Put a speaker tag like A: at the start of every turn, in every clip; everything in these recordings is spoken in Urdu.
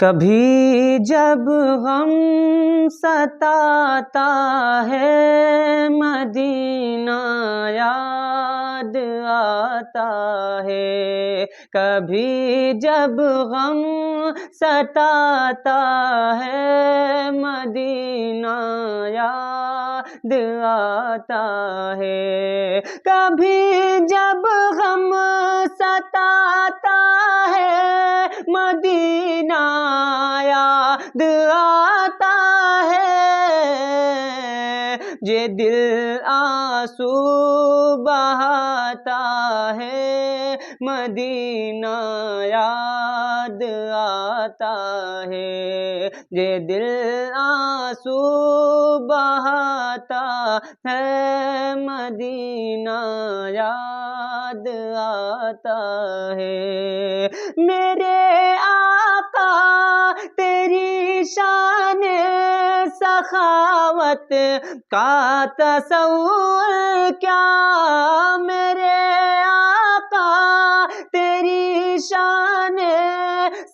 A: کبھی جب غم ستاتا ہے مدینہ یاد آتا ہے، کبھی جب غم ستاتا ہے مدینہ یاد آتا ہے، کبھی جب غم ستاتا ہے مدینہ یاد آتا ہے، یہ دل آنسو بہاتا ہے مدینہ یاد آتا ہے، یہ دل آنسو بہاتا ہے مدینہ یاد آتا ہے، میرے آقا تیری شان سخاوت کا تصور کیا، میرے آقا تیری شان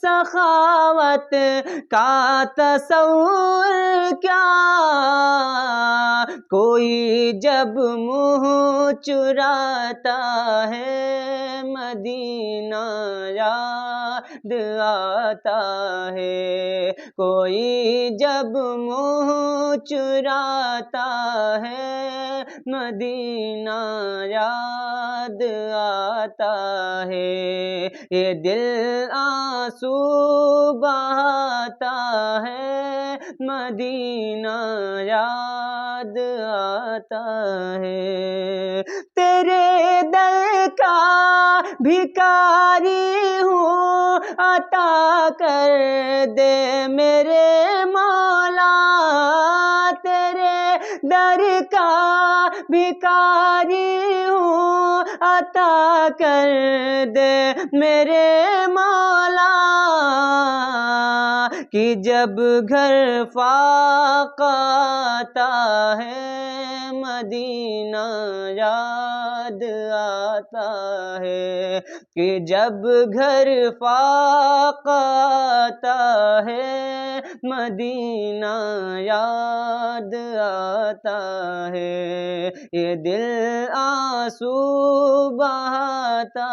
A: سخاوت کا تصور کیا، کوئی جب منہ چراتا ہے مدینہ یاد آتا ہے، کوئی جب منہ چراتا ہے مدینہ یاد آتا ہے، یہ دل آنسو بہاتا ہے مدینہ یاد آتا ہے، تیرے در کا بھکاری ہوں عطا کر دے میرے مولا، تیرے در کا بھکاری ہوں عطا کر دے میرے مولا، کہ جب گھر فاقہ آتا ہے مدینہ یاد آتا ہے، کہ جب گھر فاقہ آتا ہے مدینہ یاد آتا ہے، یہ دل آنسو بہاتا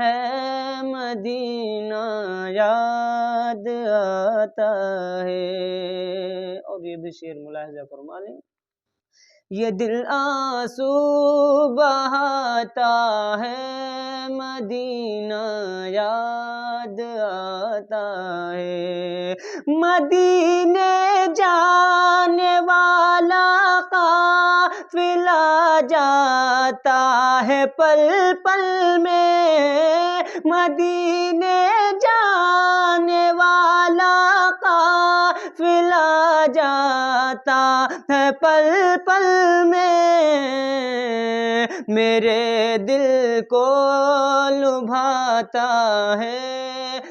A: ہے مدینہ یاد آتا ہے۔ اور یہ بھی شعر ملاحظہ فرما لیں، یہ دل آنسو بہاتا ہے مدینہ یاد آتا ہے، مدینے جانے والا قافلہ جاتا ہے پل پل میں، مدینے جانے والا قافلہ جاتا ہے پل پل میں، میرے دل کو لبھاتا ہے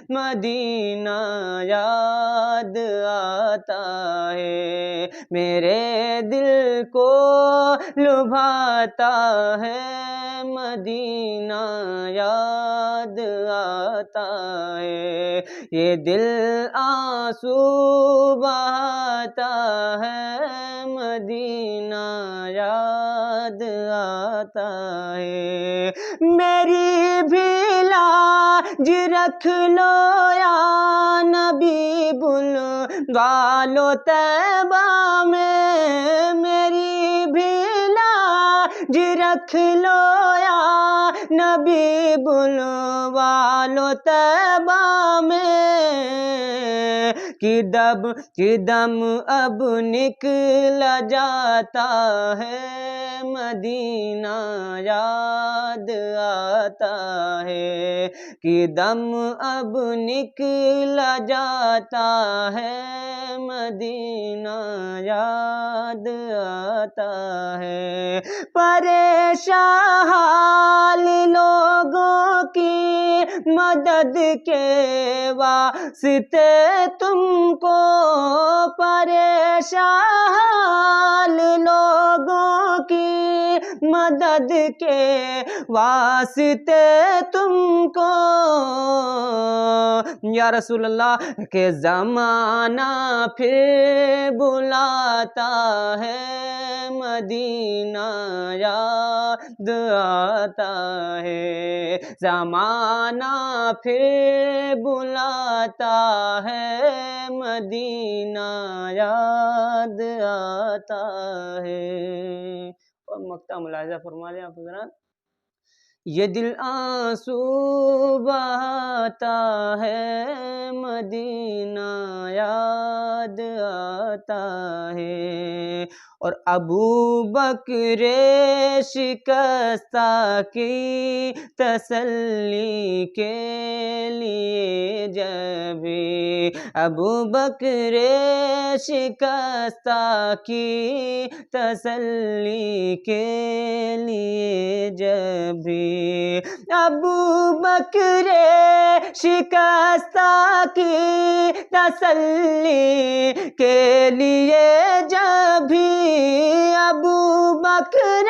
A: مدینہ یاد آتا ہے، میرے دل کو لبھاتا ہے مدینہ یاد آتا ہے، یہ دل آنسو بہاتا ہے مدینہ یاد آتا ہے، میری بھی لاج رکھ لو یا نبی بلوا لو طیبہ میں، میری بھی لاج رکھ لو یا نبی بلوا لو طیبہ میں، کہ دم اب نکلا جاتا ہے مدینہ یاد آتا ہے، کہ دم اب نکلا جاتا ہے مدینہ یاد آتا ہے، پریشان حال لوگوں کی مدد کے واسطے تم کو پریشان لوگوں کی مدد کے واسطے تم کو یا رسول اللہ کہ زمانہ پھر بلاتا ہے مدینہ یاد آتا ہے زمانہ پھر بلاتا ہے مدینہ یاد آتا ہے اور مقطع ملاحظہ فرما لیں آپ حضرات یہ دل آنسو بہاتا ہے مدینہ یاد آتا ہے اور ابو بکر شکستہ کی تسلی کے لیے جب ابو بکر شکستہ کی تسلی کے لیے جب ابو بکر شکستہ کی تسلی کے لیے جب بھی ابو بکر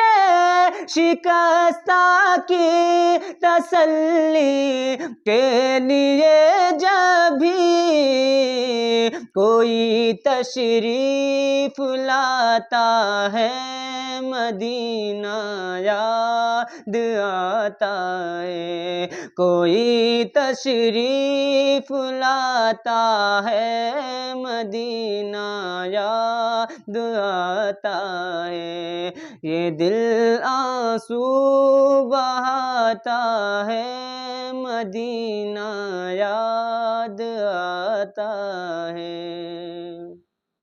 A: شکستہ کی تسلی کے لیے جب بھی کوئی تشریف لاتا ہے مدینہ یاد آتا ہے کوئی تشریف لاتا ہے مدینہ یاد آتا ہے یہ دل آنسو بہاتا ہے مدینہ یاد آتا ہے